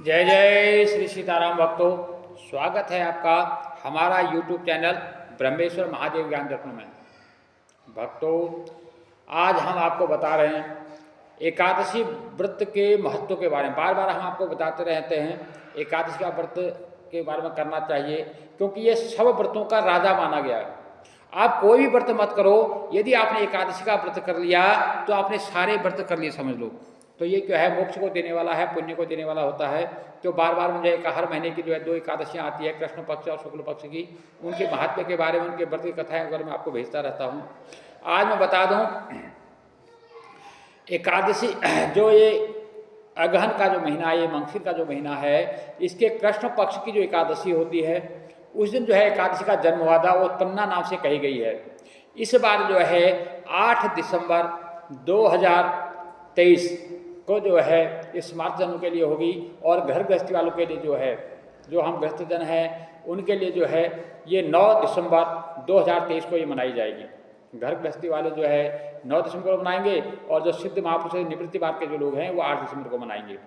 जय जय श्री सीताराम भक्तों, स्वागत है आपका हमारा YouTube चैनल ब्रह्मेश्वर महादेव ज्ञान दर्पण में। भक्तों, आज हम आपको बता रहे हैं एकादशी व्रत के महत्व के बारे में। बार बार हम आपको बताते रहते हैं एकादशी का व्रत के बारे में करना चाहिए, क्योंकि ये सब व्रतों का राजा माना गया है। आप कोई भी व्रत मत करो, यदि आपने एकादशी का व्रत कर लिया तो आपने सारे व्रत कर लिए समझ लो। तो ये क्या है, मोक्ष को देने वाला है, पुण्य को देने वाला होता है। तो बार बार मुझे हर महीने की जो है 2 एकादशियाँ आती है, कृष्ण पक्ष और शुक्ल पक्ष की। उनके महात्म्य के बारे में, उनके व्रत की कथाएं वगैरह मैं आपको भेजता रहता हूँ। आज मैं बता दूँ एकादशी जो ये अगहन का जो महीना है, ये मंगशीर का जो महीना है, इसके कृष्ण पक्ष की जो एकादशी होती है, उस दिन जो है एकादशी का जन्म हुआ था। वो उत्पन्ना नाम से कही गई है। इस बार जो है 8 दिसंबर 2023 को जो है ये स्मार्ट जनों के लिए होगी, और घर गृहस्थी वालों के लिए जो है, जो हम गृहस्थ जन हैं उनके लिए जो है ये 9 दिसंबर 2023 को ये मनाई जाएगी। घर गृहस्थी वाले जो है 9 दिसंबर को मनाएंगे, और जो सिद्ध महापुरुष निवृत्ति मार्ग के जो लोग हैं वो 8 दिसंबर को मनाएंगे।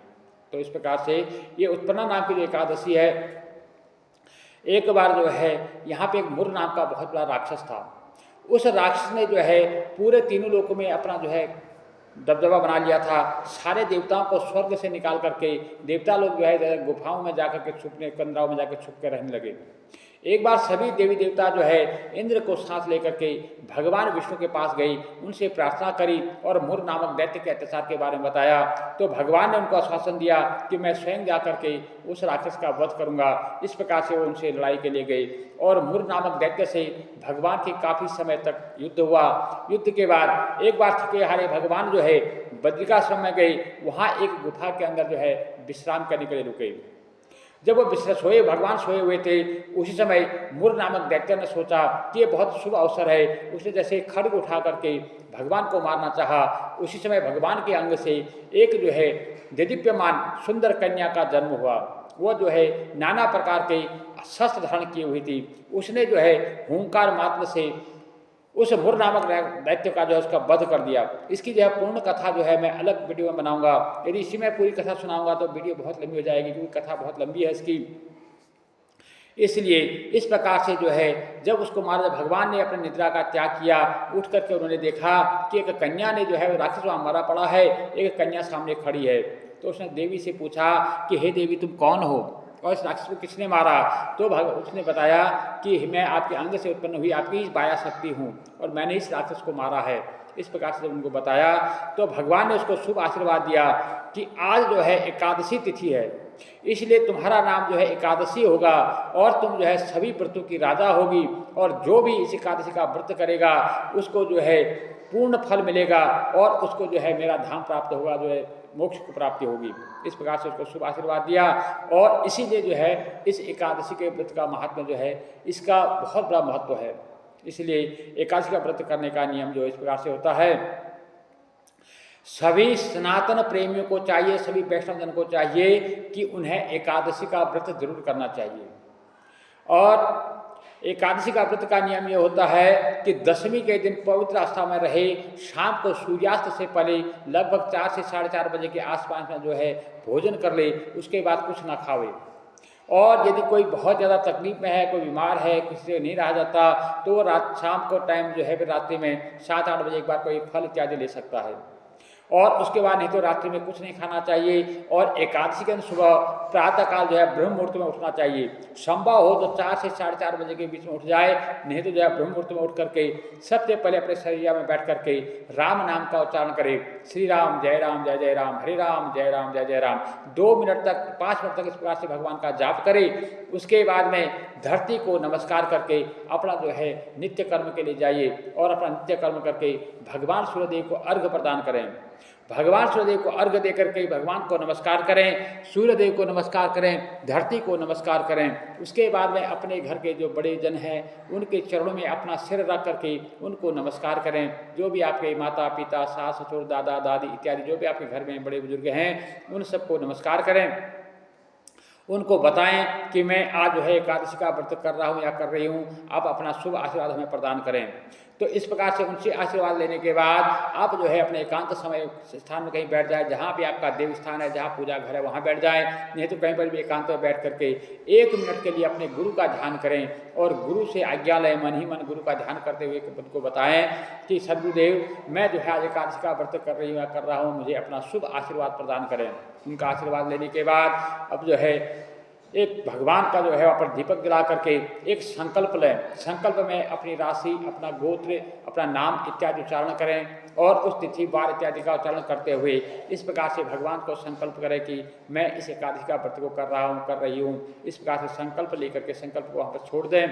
तो इस प्रकार से ये उत्पन्ना नाम की जो एकादशी है, एक बार जो है यहाँ पे एक मुर नाम का बहुत बड़ा राक्षस था। उस राक्षस ने जो है पूरे तीनों लोकों में अपना जो है दबदबा बना लिया था। सारे देवताओं को स्वर्ग से निकाल करके देवता लोग जो है गुफाओं में जाकर के छुपने, कंदराओं में जाकर छुप के रहने लगे। एक बार सभी देवी देवता जो है इंद्र को साथ लेकर के भगवान विष्णु के पास गई, उनसे प्रार्थना करी और मुर नामक दैत्य के अत्याचार के बारे में बताया। तो भगवान ने उनको आश्वासन दिया कि मैं स्वयं जाकर के उस राक्षस का वध करूंगा। इस प्रकार से वो उनसे लड़ाई के लिए गए, और मुर नामक दैत्य से भगवान के काफ़ी समय तक युद्ध हुआ। युद्ध के बाद एक बार थके हारे भगवान जो है बद्रिकाश्रम में गए। वहाँ एक गुफा के अंदर जो है विश्राम करने के लिए रुके। जब वो सोए, भगवान सोए हुए थे, उसी समय मुर नामक दैत्य ने सोचा कि ये बहुत शुभ अवसर है। उसने जैसे खड्ग उठा करके भगवान को मारना चाहा। उसी समय भगवान के अंग से एक जो है देदीप्यमान सुंदर कन्या का जन्म हुआ। वो जो है नाना प्रकार के शस्त्र धारण किए हुई थी। उसने जो है हुंकार मात्र से उस मुर नामक दैत्य का जो है उसका वध कर दिया। इसकी जो है पूर्ण कथा जो है मैं अलग वीडियो में बनाऊंगा। यदि इसी में पूरी कथा सुनाऊंगा तो वीडियो बहुत लंबी हो जाएगी, क्योंकि कथा बहुत लंबी है इसकी। इसलिए इस प्रकार से जो है जब उसको मारा, जब भगवान ने अपने निद्रा का त्याग किया, उठ करके उन्होंने देखा कि एक कन्या ने जो है वो राक्षस वहाँ मरा पड़ा है, एक कन्या सामने खड़ी है। तो उसने देवी से पूछा कि हे देवी, तुम कौन हो और इस राक्षस को किसने मारा? तो उसने बताया कि मैं आपके अंग से उत्पन्न हुई आपकी माया शक्ति हूँ, और मैंने इस राक्षस को मारा है। इस प्रकार से जब उनको बताया तो भगवान ने उसको शुभ आशीर्वाद दिया कि आज जो है एकादशी तिथि है, इसलिए तुम्हारा नाम जो है एकादशी होगा, और तुम जो है सभी व्रतों की राजा होगी, और जो भी इस एकादशी का व्रत करेगा उसको जो है पूर्ण फल मिलेगा, और उसको जो है मेरा धाम प्राप्त होगा, जो है मोक्ष को प्राप्ति होगी। इस प्रकार से उसको शुभ आशीर्वाद दिया। और इसीलिए जो है इस एकादशी के व्रत का महात्म्य जो है इसका बहुत बड़ा महत्व है। इसलिए एकादशी का व्रत करने का नियम जो इस प्रकार से होता है। सभी सनातन प्रेमियों को चाहिए, सभी वैष्णव जन को चाहिए कि उन्हें एकादशी का व्रत जरूर करना चाहिए। और एकादशी का व्रत का नियम ये होता है कि दशमी के दिन पवित्र आस्था में रहे, शाम को सूर्यास्त से पहले लगभग 4 से 4:30 बजे के आसपास में जो है भोजन कर ले, उसके बाद कुछ ना खावे। और यदि कोई बहुत ज़्यादा तकलीफ में है, कोई बीमार है, किसी से नहीं रहा जाता, तो शाम को टाइम जो है फिर रात्रि में 7-8 बजे एक बार कोई फल इत्यादि ले सकता है, और उसके बाद नहीं तो रात्रि में कुछ नहीं खाना चाहिए। और एकादशी के दिन सुबह प्रातःकाल जो है ब्रह्म मुहूर्त में उठना चाहिए। संभव हो तो 4 से 4:30 बजे के बीच में उठ जाए, नहीं तो जो है ब्रह्म मुहूर्त में उठ करके सबसे पहले अपने शरीर में बैठ करके राम नाम का उच्चारण करे। श्री राम जय राम जय जय राम, हरे राम जय राम जय जय राम 2 मिनट तक, 5 मिनट तक इस प्रकार से भगवान का जाप करे। उसके बाद में धरती को नमस्कार करके अपना जो है नित्य कर्म के लिए जाइए, और अपना नित्य कर्म करके भगवान सूर्यदेव को अर्घ्य प्रदान करें। भगवान सूर्यदेव को अर्घ्य देकर के भगवान को नमस्कार करें, सूर्यदेव को नमस्कार करें, धरती को नमस्कार करें। उसके बाद में अपने घर के जो बड़े जन हैं उनके चरणों में अपना सिर रख करके उनको नमस्कार करें। जो भी आपके माता पिता, सास ससुर, दादा दादी इत्यादि जो भी आपके घर में बड़े बुजुर्ग हैं, उन सबको नमस्कार करें। उनको बताएं कि मैं आज जो है एकादशी का व्रत कर रहा हूँ या कर रही हूँ, आप अपना शुभ आशीर्वाद हमें प्रदान करें। तो इस प्रकार से उनसे आशीर्वाद लेने के बाद आप जो है अपने एकांत समय स्थान में कहीं बैठ जाए, जहाँ भी आपका देव स्थान है, जहाँ पूजा घर है, वहाँ बैठ जाए। नहीं तो कहीं पर भी एकांत में बैठ करके 1 मिनट के लिए अपने गुरु का ध्यान करें और गुरु से आज्ञा लें, मन ही मन गुरु का ध्यान करते हुए खुद को बताएं कि सद्गुरुदेव मैं जो है आज एकादशी का व्रत कर रहा हूँ, मुझे अपना शुभ आशीर्वाद प्रदान करें। उनका आशीर्वाद लेने के बाद अब जो है एक भगवान का जो है वहाँ पर दीपक जला करके एक संकल्प लें। संकल्प में अपनी राशि, अपना गोत्र, अपना नाम इत्यादि उच्चारण करें और उस तिथि वार इत्यादि का उच्चारण करते हुए इस प्रकार से भगवान को संकल्प करें कि मैं इस एकादशी का व्रत को कर रहा हूँ, कर रही हूँ। इस प्रकार से संकल्प लेकर के संकल्प को वहाँ पर छोड़ दें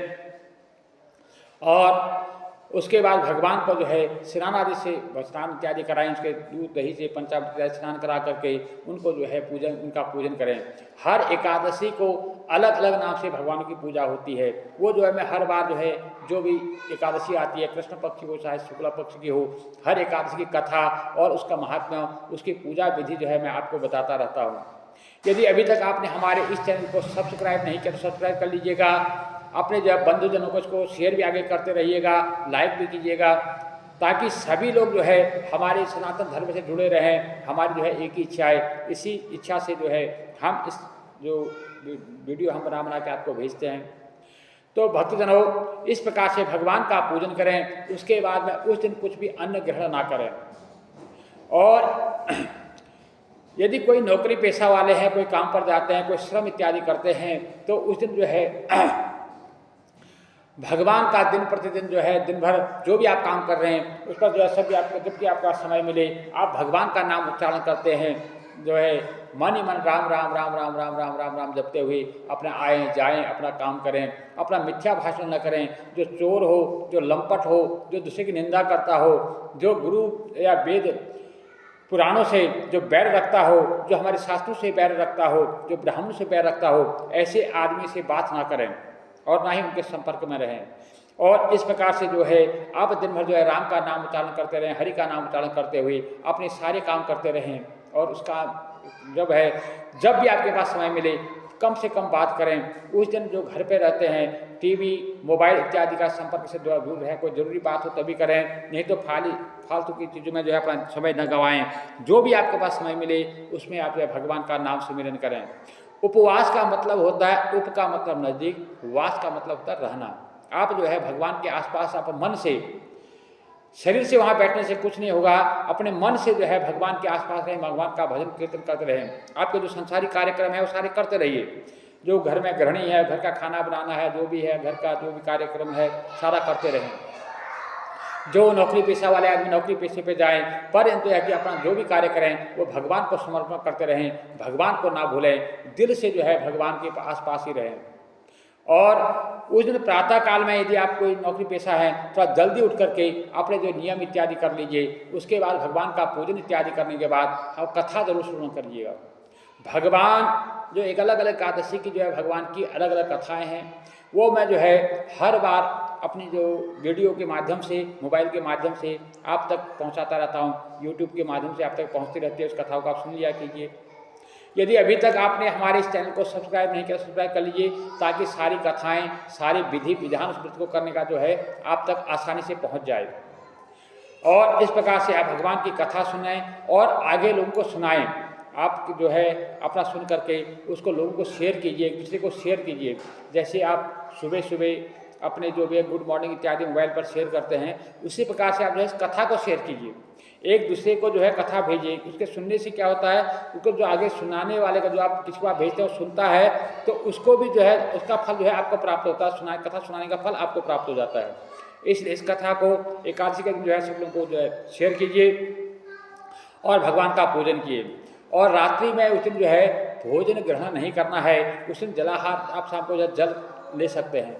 और उसके बाद भगवान को जो है स्नान आदि से स्नान इत्यादि कराएं, उसके दूध दही से पंचामृत स्नान करा करके उनको जो है उनका पूजन करें। हर एकादशी को अलग अलग नाम से भगवान की पूजा होती है। वो जो है मैं हर बार जो है जो भी एकादशी आती है, कृष्ण पक्ष की हो चाहे शुक्ला पक्ष की हो, हर एकादशी की कथा और उसका महात्म्य, उसकी पूजा विधि जो है मैं आपको बताता रहता हूँ। यदि अभी तक आपने हमारे इस चैनल को सब्सक्राइब नहीं किया तो सब्सक्राइब कर लीजिएगा। अपने जो बंधुजनों को इसको शेयर भी आगे करते रहिएगा, लाइक भी कीजिएगा, ताकि सभी लोग जो है हमारे सनातन धर्म से जुड़े रहें। हमारी जो है एक ही इच्छा है, इसी इच्छा से जो है हम इस जो वीडियो हम बना के आपको भेजते हैं। तो भक्तजनों इस प्रकार से भगवान का पूजन करें। उसके बाद में उस दिन कुछ भी अन्न ग्रहण ना करें। और यदि कोई नौकरी पेशा वाले हैं, कोई काम पर जाते हैं, कोई श्रम इत्यादि करते हैं, तो उस दिन जो है भगवान का दिन प्रतिदिन जो है दिन भर जो भी आप काम कर रहे हैं उस पर जो है सभी आपको जब भी आपका समय मिले आप भगवान का नाम उच्चारण करते हैं, जो है मन ही मन राम राम राम राम राम राम राम राम जपते हुए अपना आएँ जाएँ, अपना काम करें। अपना मिथ्या भाषण न करें। जो चोर हो, जो लंपट हो, जो दूसरे की निंदा करता हो, जो गुरु या वेद पुराणों से जो बैर रखता हो, जो हमारे शास्त्रों से बैर रखता हो, जो ब्राह्मणों से बैर रखता हो, ऐसे आदमी से बात ना करें और ना ही उनके संपर्क में रहें। और इस प्रकार से जो है आप दिन भर जो है राम का नाम उच्चारण करते रहें, हरि का नाम उच्चारण करते हुए अपने सारे काम करते रहें। और उसका जब भी आपके पास समय मिले कम से कम बात करें। उस दिन जो घर पे रहते हैं टीवी मोबाइल इत्यादि का संपर्क से दूर रहे। कोई ज़रूरी बात हो तभी करें, नहीं तो फालतू की चीज़ों में जो है अपना समय न गंवाएं। जो भी आपके पास समय मिले उसमें आप जो है भगवान का नाम सिमरन करें। उपवास का मतलब होता है, उप का मतलब नज़दीक, वास का मतलब होता है रहना। आप जो है भगवान के आसपास आप मन से, शरीर से वहाँ बैठने से कुछ नहीं होगा, अपने मन से जो है भगवान के आसपास रहें, भगवान का भजन कीर्तन करते रहें। आपके जो संसारी कार्यक्रम है वो सारे करते रहिए। जो घर में गृहिणी है, घर का खाना बनाना है, जो भी है घर का जो भी कार्यक्रम है सारा करते रहें। जो नौकरी पेशा वाले आदमी नौकरी पेशे पे जाएं, परंतु है कि अपना जो भी कार्य करें वो भगवान को समर्पण करते रहें, भगवान को ना भूलें, दिल से जो है भगवान के आसपास ही रहें। और उस दिन प्रातः काल में यदि आप कोई नौकरी पेशा है थोड़ा जल्दी उठ करके अपने जो नियम इत्यादि कर लीजिए। उसके बाद भगवान का पूजन इत्यादि करने के बाद आप कथा जरूर श्रवण कर लीजिएगा। भगवान जो एक अलग अलग एकादशी की जो है भगवान की अलग अलग कथाएं हैं, वो मैं जो है हर बार अपनी जो वीडियो के माध्यम से, मोबाइल के माध्यम से आप तक पहुंचाता रहता हूं। यूट्यूब के माध्यम से आप तक पहुंचती रहती है, उस कथाओं को आप सुन लिया कीजिए। यदि अभी तक आपने हमारे इस चैनल को सब्सक्राइब नहीं किया, सब्सक्राइब कर लीजिए, ताकि सारी कथाएं, सारे विधि विधान उस व्रत को करने का जो है आप तक आसानी से पहुंच जाए। और इस प्रकार से आप भगवान की कथा सुनाएं और आगे लोगों को सुनाएं। आप जो है अपना सुन करके उसको लोगों को शेयर कीजिए, एक दूसरे को शेयर कीजिए। जैसे आप सुबह सुबह अपने जो भी गुड मॉर्निंग इत्यादि मोबाइल पर शेयर करते हैं, उसी प्रकार से आप जो है इस कथा को शेयर कीजिए। एक दूसरे को जो है कथा भेजिए। उसके सुनने से क्या होता है, उसको जो आगे सुनाने वाले का जो आप किसी को आप भेजते हो सुनता है तो उसको भी जो है उसका फल जो है आपको प्राप्त होता है। कथा सुनाने का फल आपको प्राप्त हो जाता है। इसलिए इस कथा को एकादशी के दिन जो है सब लोगों को जो है शेयर कीजिए और भगवान का पूजन किए। और रात्रि में उस दिन जो है भोजन ग्रहण नहीं करना है। उस दिन जलाहार आप शाम को जल ले सकते हैं।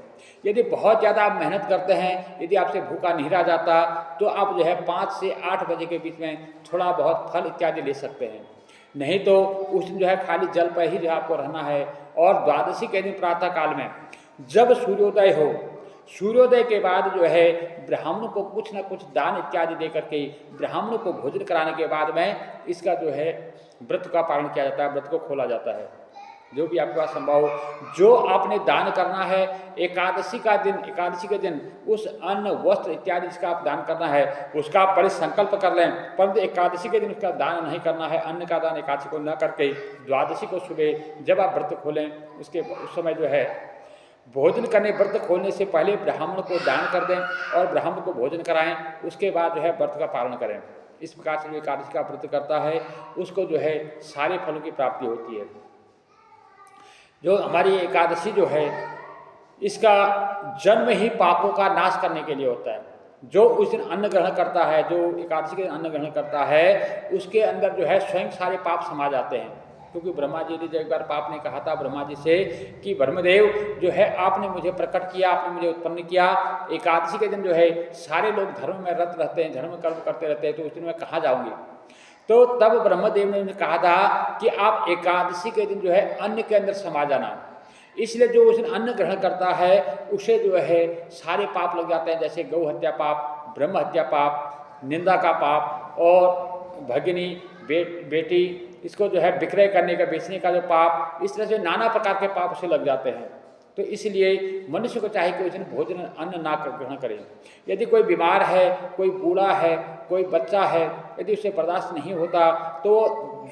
यदि बहुत ज़्यादा आप मेहनत करते हैं, यदि आपसे भूखा नहीं रह जाता, तो आप जो है 5 से 8 बजे के बीच में थोड़ा बहुत फल इत्यादि ले सकते हैं। नहीं तो उस दिन जो है खाली जल पर ही जो आपको रहना है। और द्वादशी के दिन प्रातः काल में जब सूर्योदय हो, सूर्योदय के बाद जो है ब्राह्मणों को कुछ न कुछ दान इत्यादि दे करके ब्राह्मणों को भोजन कराने के बाद में इसका जो है व्रत का पालन किया जाता है, व्रत को खोला जाता है। जो भी आपके पास संभव हो। जो आपने दान करना है एकादशी के दिन उस अन्न वस्त्र इत्यादि जिसका आप दान करना है उसका आप परिसंकल्प कर लें, परंतु एकादशी के दिन उसका दान नहीं करना है। अन्न का दान एकादशी को न करके द्वादशी को सुबह जब आप व्रत खोलें उस समय जो है भोजन करने, व्रत खोलने से पहले ब्राह्मण को दान कर दें और ब्राह्मण को भोजन कराएं, उसके बाद जो है व्रत का पालन करें। इस प्रकार से जो एकादशी का व्रत करता है उसको जो है सारे फलों की प्राप्ति होती है। जो हमारी एकादशी जो है इसका जन्म ही पापों का नाश करने के लिए होता है। जो उस दिन अन्न ग्रहण करता है, जो एकादशी के दिन अन्न ग्रहण करता है, उसके अंदर जो है स्वयं सारे पाप समा जाते हैं। क्योंकि ब्रह्मा जी ने जब एक बार पाप ने कहा था ब्रह्मा जी से कि ब्रह्मदेव जो है आपने मुझे प्रकट किया, आपने मुझे उत्पन्न किया, एकादशी के दिन जो है सारे लोग धर्म में रत रहते हैं, धर्म कर्म करते रहते हैं, तो उस दिन मैं कहाँ जाऊँगी। तो तब ब्रह्मदेव ने कहा था कि आप एकादशी के दिन जो है अन्न के अंदर समा जाना। इसलिए जो उस दिन अन्न ग्रहण करता है उसे जो है सारे पाप लग जाते हैं, जैसे गौ हत्या पाप, ब्रह्म हत्या पाप, निंदा का पाप और भगिनी बेटी इसको जो है विक्रय करने का, बेचने का जो पाप, इस तरह से नाना प्रकार के पाप उसे लग जाते हैं। तो इसलिए मनुष्य को चाहिए कि उस दिन भोजन अन्न ना ग्रहण करें। यदि कोई बीमार है, कोई बूढ़ा है, कोई बच्चा है, यदि उसे बर्दाश्त नहीं होता तो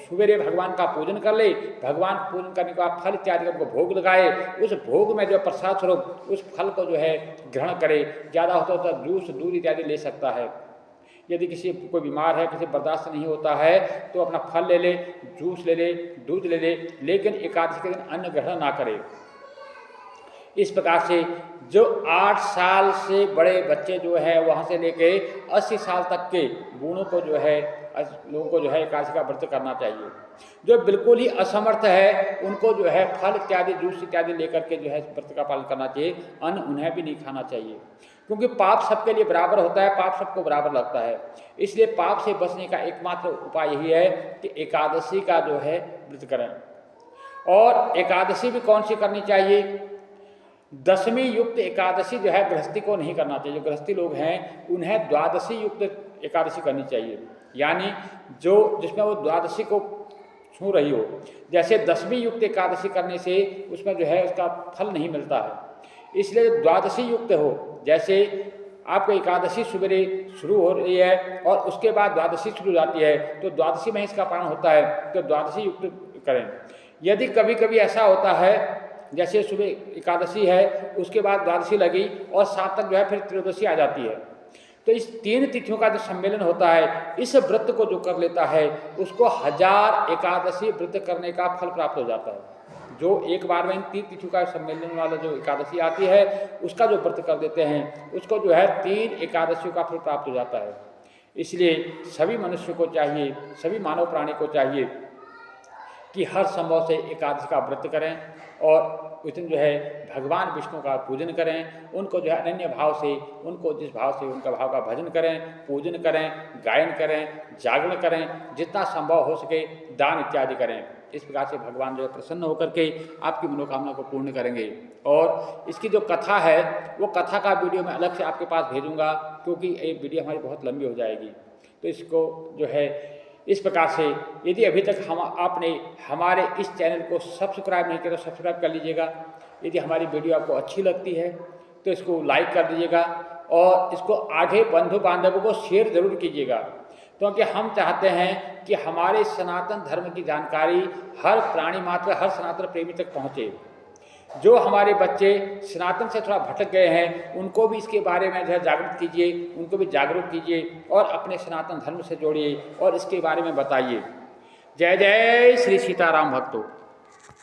सवेरे भगवान का पूजन कर ले, भगवान पूजन करने के बाद फल इत्यादि को भोग लगाए, उस भोग में जो प्रसाद स्वरूप उस फल को जो है ग्रहण करे। ज़्यादा होता तो जूस दूध इत्यादि ले सकता है। यदि कोई बीमार है, किसी बर्दाश्त नहीं होता है तो अपना फल ले ले, जूस ले ले, दूध ले ले, लेकिन एकादशी के दिन अन्न ग्रहण ना करे। इस प्रकार से जो 8 साल से बड़े बच्चे जो है वहाँ से लेके 80 साल तक के बूढ़ों को जो है लोगों को जो है एकादशी का व्रत करना चाहिए। जो बिल्कुल ही असमर्थ है उनको जो है फल इत्यादि, जूस इत्यादि लेकर के जो है व्रत का पालन करना चाहिए। अन्न उन्हें भी नहीं खाना चाहिए, क्योंकि पाप सबके लिए बराबर होता है, पाप सबको बराबर लगता है। इसलिए पाप से बचने का एकमात्र उपाय यही है कि एकादशी का जो है व्रत करें। और एकादशी भी कौन सी करनी चाहिए? दशमी युक्त एकादशी जो है गृहस्थी को नहीं करना चाहिए। जो गृहस्थी लोग हैं उन्हें द्वादशी युक्त एकादशी करनी चाहिए, यानी जो जिसमें वो द्वादशी को छू रही हो। जैसे दशमी युक्त एकादशी करने से उसमें जो है उसका फल नहीं मिलता है, इसलिए द्वादशी युक्त हो। जैसे आपको एकादशी सवेरे शुरू हो रही है और उसके बाद द्वादशी शुरू हो जाती है, तो द्वादशी में इसका पालन होता है, तो द्वादशी युक्त करें। यदि कभी कभी ऐसा होता है जैसे सुबह एकादशी है, उसके बाद द्वादशी लगी और सात तक जो है फिर त्रयोदशी आ जाती है, तो इस 3 तिथियों का जो सम्मेलन होता है, इस व्रत को जो कर लेता है उसको 1000 एकादशी व्रत करने का फल प्राप्त हो जाता है। जो एक बार में इन 3 तिथियों का सम्मेलन वाला जो एकादशी आती है उसका जो व्रत कर देते हैं उसको जो है 3 एकादशियों का फल प्राप्त हो जाता है। इसलिए सभी मनुष्य को चाहिए, सभी मानव प्राणी को चाहिए कि हर संभव से एकादशी का व्रत करें और उस दिन जो है भगवान विष्णु का पूजन करें। उनको जो है अनन्य भाव से, उनको जिस भाव से उनका भाव का भजन करें, पूजन करें, गायन करें, जागरण करें, जितना संभव हो सके दान इत्यादि करें। इस प्रकार से भगवान जो है प्रसन्न होकर के आपकी मनोकामना को पूर्ण करेंगे। और इसकी जो कथा है वो कथा का वीडियो मैं अलग से आपके पास भेजूँगा, क्योंकि ये वीडियो हमारी बहुत लंबी हो जाएगी। तो इसको जो है इस प्रकार से यदि अभी तक आपने हमारे इस चैनल को सब्सक्राइब नहीं किया तो सब्सक्राइब कर लीजिएगा। यदि हमारी वीडियो आपको अच्छी लगती है तो इसको लाइक कर दीजिएगा और इसको आगे बंधु बांधवों को शेयर जरूर कीजिएगा, क्योंकि हम चाहते हैं कि हमारे सनातन धर्म की जानकारी हर प्राणी मात्र, हर सनातन प्रेमी तक पहुँचे। जो हमारे बच्चे सनातन से थोड़ा भटक गए हैं उनको भी इसके बारे में जो है जागरूक कीजिए, उनको भी जागरूक कीजिए और अपने सनातन धर्म से जोड़िए और इसके बारे में बताइए। जय जय श्री सीताराम भक्तों।